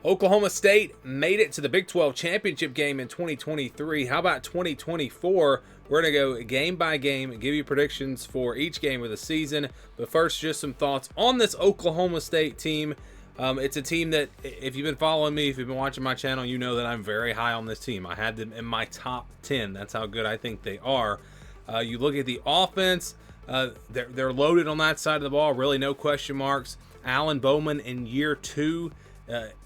Oklahoma State made it to the Big 12 championship game in 2023. How about 2024? We're going to go game by game and give you predictions for each game of the season. But first, just some thoughts on this Oklahoma State team. It's a team that, if you've been following me, if you've been watching my channel, you know that I'm very high on this team. I had them in my top 10. That's how good I think they are. You look at the offense, they're loaded on that side of the ball. Really no question marks. Alan Bowman in year 2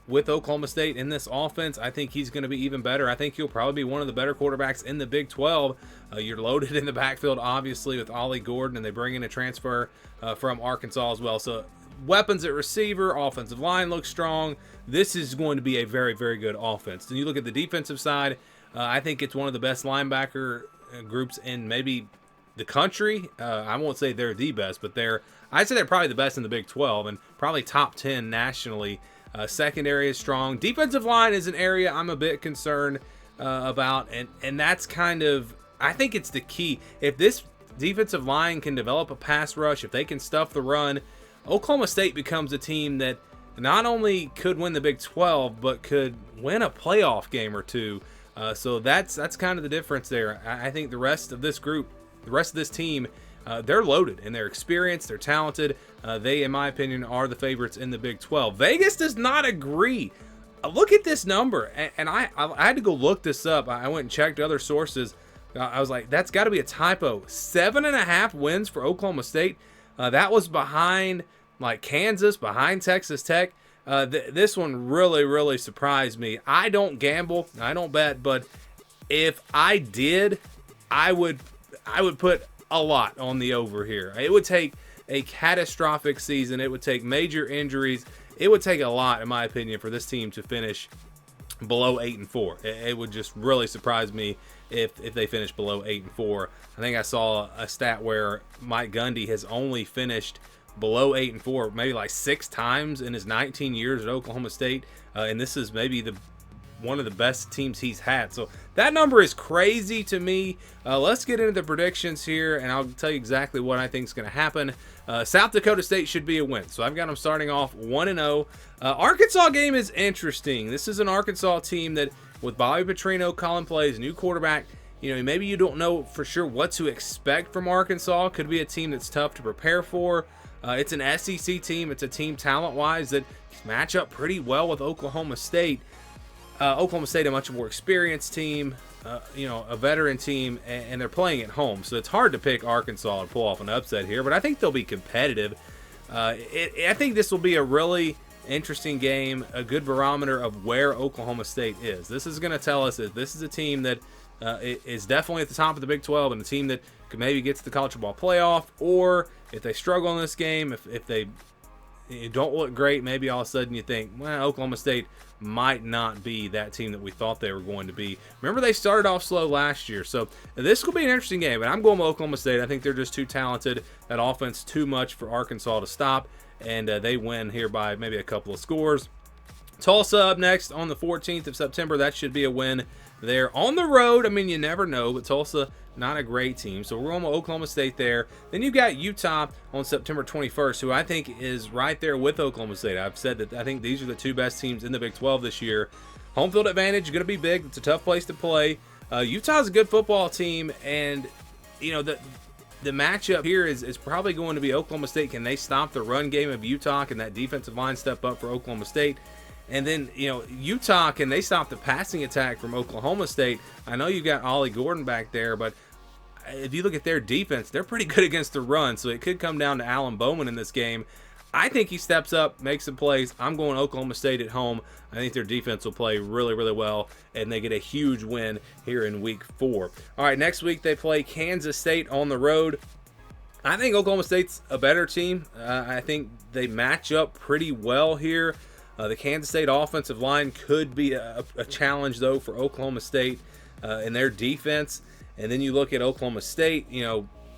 with Oklahoma State in this offense, I think he's going to be even better. I think he'll probably be one of the better quarterbacks in the Big 12. You're loaded in the backfield, obviously, with Ollie Gordon, and they bring in a transfer from Arkansas as well. So weapons at receiver, offensive line looks strong. This is going to be a very, very good offense. Then you look at the defensive side, I think it's one of the best linebacker groups in maybe the country. I won't say they're the best, but I'd say they're probably the best in the Big 12 and probably top 10 nationally. Secondary is strong. Defensive line is an area I'm a bit concerned about, and that's kind of, I think it's the key. If this defensive line can develop a pass rush, if they can stuff the run, Oklahoma State becomes a team that not only could win the Big 12, but could win a playoff game or two. So that's kind of the difference there. I think the rest of this group, the rest of this team, they're loaded and they're experienced, they're talented. They, in my opinion, are the favorites in the Big 12. Vegas does not agree. Look at this number, and I had to go look this up. I went and checked other sources. I was like, that's got to be a typo. 7.5 wins for Oklahoma State. That was behind like Kansas, behind Texas Tech. This one really, really surprised me. I don't gamble, I don't bet, but if I did, I would put a lot on the over here. It would take a catastrophic season. It would take major injuries. It would take a lot, in my opinion, for this team to finish below 8-4. It would just really surprise me if they finish below 8-4. I think I saw a stat where Mike Gundy has only finished below 8-4 maybe like 6 times in his 19 years at Oklahoma State, and this is maybe one of the best teams he's had. So that number is crazy to me. Let's get into the predictions here, and I'll tell you exactly what I think is going to happen. South Dakota State should be a win, so I've got them starting off 1-0. Arkansas game is interesting. This is an Arkansas team that, with Bobby Petrino calling plays, new quarterback, maybe you don't know for sure what to expect from Arkansas. Could be a team that's tough to prepare for. It's an SEC team. It's a team talent-wise that match up pretty well with Oklahoma State. Oklahoma State, a much more experienced team, a veteran team, and they're playing at home. So it's hard to pick Arkansas and pull off an upset here, but I think they'll be competitive. I think this will be a really interesting game, a good barometer of where Oklahoma State is. This is going to tell us that this is a team that is definitely at the top of the Big 12 and a team that could maybe get to the college football playoff, or if they struggle in this game, if they don't look great, maybe all of a sudden you think, well, Oklahoma State might not be that team that we thought they were going to be. Remember, they started off slow last year, so this will be an interesting game, and I'm going with Oklahoma State. I think they're just too talented. That offense too much for Arkansas to stop, and they win here by maybe a couple of scores. Tulsa up next on the 14th of September. That should be a win there on the road. I mean, you never know, but Tulsa, not a great team. So we're going with Oklahoma State there. Then you've got Utah on September 21st, who I think is right there with Oklahoma State. I've said that I think these are the two best teams in the Big 12 this year. Home field advantage is going to be big. It's a tough place to play. Utah's a good football team, and the matchup here is probably going to be Oklahoma State. Can they stop the run game of Utah? Can that defensive line step up for Oklahoma State? And then, Utah, can they stop the passing attack from Oklahoma State? I know you got Ollie Gordon back there, but if you look at their defense, they're pretty good against the run, so it could come down to Alan Bowman in this game. I think he steps up, makes some plays. I'm going Oklahoma State at home. I think their defense will play really, really well, and they get a huge win here in Week 4. All right, next week they play Kansas State on the road. I think Oklahoma State's a better team. I think they match up pretty well here. The Kansas State offensive line could be a challenge, though, for Oklahoma State in their defense. And then you look at Oklahoma State,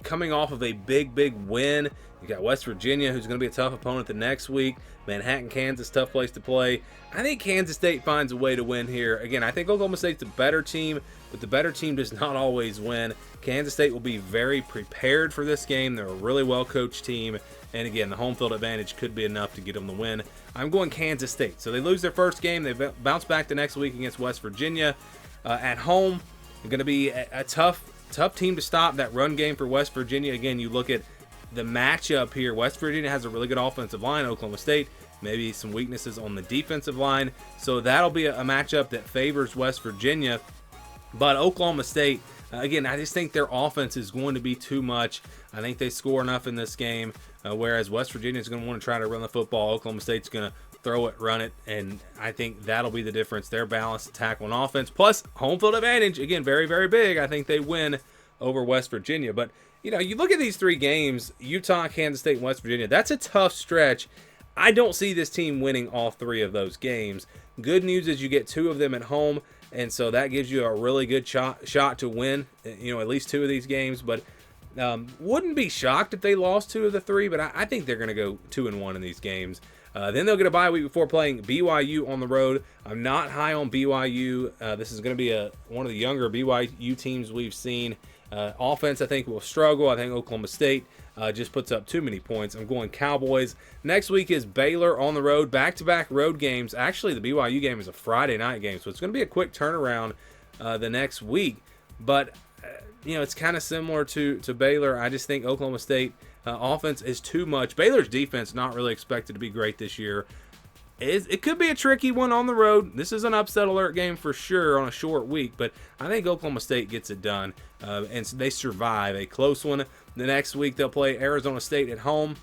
coming off of a big win. You got West Virginia, who's going to be a tough opponent the next week. Manhattan, Kansas, tough place to play. I think Kansas State finds a way to win here. Again, I think Oklahoma State's a better team, but the better team does not always win. Kansas State will be very prepared for this game. They're a really well-coached team. And again, the home field advantage could be enough to get them the win. I'm going Kansas State. So they lose their first game. They bounce back the next week against West Virginia. At home, they're going to be a tough team to stop. That run game for West Virginia. Again, you look at the matchup here. West Virginia has a really good offensive line. Oklahoma State, maybe some weaknesses on the defensive line. So that'll be a matchup that favors West Virginia. But Oklahoma State, again, I just think their offense is going to be too much. I think they score enough in this game, whereas West Virginia is going to want to try to run the football. Oklahoma State's going to throw it, run it, and I think that'll be the difference. Their balanced tackle and offense, plus home field advantage, again, very big. I think they win over West Virginia. But, you know, you look at these three games, Utah, Kansas State, and West Virginia, that's a tough stretch. I don't see this team winning all three of those games. Good news is you get two of them at home, and so that gives you a really good shot to win, you know, at least two of these games. But wouldn't be shocked if they lost two of the three, but I think they're going to go 2-1 in these games. Then they'll get a bye week before playing BYU on the road. I'm not high on BYU. This is going to be one of the younger BYU teams we've seen. Offense, I think, will struggle. I think Oklahoma State just puts up too many points. I'm going Cowboys. Next week is Baylor on the road. Back-to-back road games. Actually, the BYU game is a Friday night game, so it's going to be a quick turnaround the next week. But, you know, it's kind of similar to Baylor. I just think Oklahoma State offense is too much. Baylor's defense not really expected to be great this year. It could be a tricky one on the road. This is an upset alert game for sure on a short week, but I think Oklahoma State gets it done, and so they survive a close one. The next week they'll play Arizona State at home.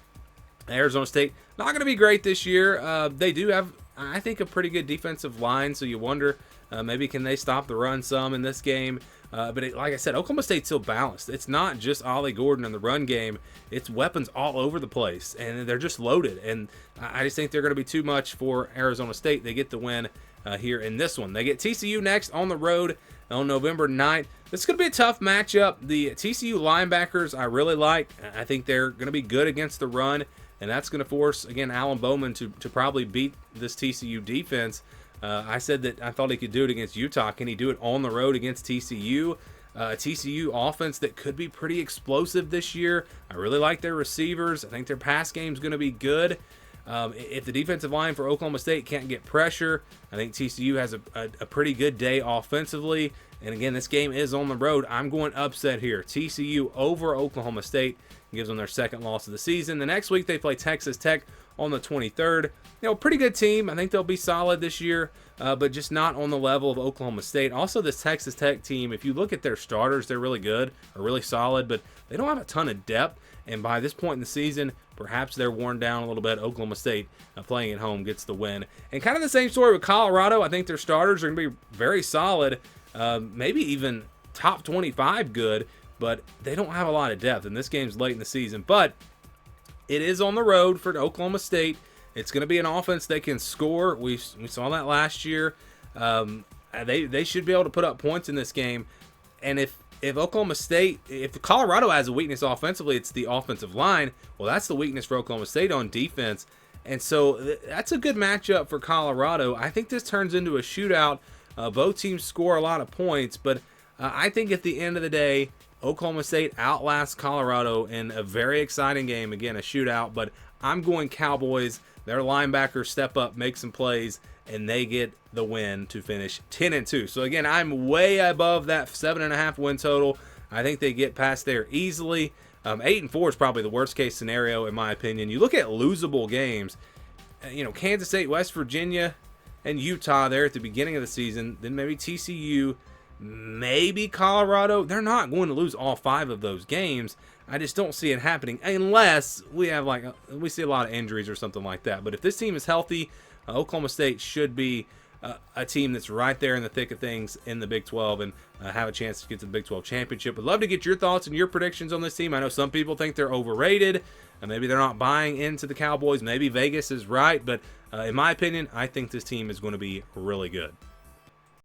Arizona State not going to be great this year. They do have, I think, a pretty good defensive line, so you wonder maybe can they stop the run some in this game. But like I said, Oklahoma State's still balanced. It's not just Ollie Gordon in the run game. It's weapons all over the place, and they're just loaded. And I just think they're going to be too much for Arizona State. They get the win here in this one. They get TCU next on the road on November 9th. This is going to be a tough matchup. The TCU linebackers I really like. I think they're going to be good against the run, and that's going to force, again, Alan Bowman to probably beat this TCU defense. I said that I thought he could do it against Utah. Can he do it on the road against TCU? TCU offense that could be pretty explosive this year. I really like their receivers. I think their pass game is going to be good. If the defensive line for Oklahoma State can't get pressure, I think TCU has a pretty good day offensively. And again, this game is on the road. I'm going upset here. TCU over Oklahoma State gives them their second loss of the season. The next week they play Texas Tech on the 23rd. You know, pretty good team. I think they'll be solid this year, but just not on the level of Oklahoma State. Also, this Texas Tech team, if you look at their starters, they're really good, or really solid, but they don't have a ton of depth. And by this point in the season, perhaps they're worn down a little bit. Oklahoma State playing at home gets the win. And kind of the same story with Colorado. I think their starters are going to be very solid, maybe even top 25 good, but they don't have a lot of depth. And this game's late in the season, but it is on the road for Oklahoma State. It's going to be an offense that can score. We saw that last year. They should be able to put up points in this game. And if Oklahoma State, if Colorado has a weakness offensively, it's the offensive line. Well, that's the weakness for Oklahoma State on defense. And so that's a good matchup for Colorado. I think this turns into a shootout. Both teams score a lot of points, but I think at the end of the day, Oklahoma State outlasts Colorado in a very exciting game. Again, a shootout, but I'm going Cowboys. Their linebackers step up, make some plays, and they get the win to finish 10-2. So again, I'm way above that 7.5 win total. I think they get past there easily. 8-4 is probably the worst case scenario in my opinion. You look at losable games, you know, Kansas State, West Virginia, and Utah there at the beginning of the season. Then maybe TCU, maybe Colorado. They're not going to lose all 5 of those games. I just don't see it happening unless we have we see a lot of injuries or something like that. But if this team is healthy, Oklahoma State should be a team that's right there in the thick of things in the Big 12 and have a chance to get to the Big 12 championship. Would love to get your thoughts and your predictions on this team. I know some people think they're overrated and maybe they're not buying into the Cowboys. Maybe Vegas is right, but in my opinion, I think this team is going to be really good.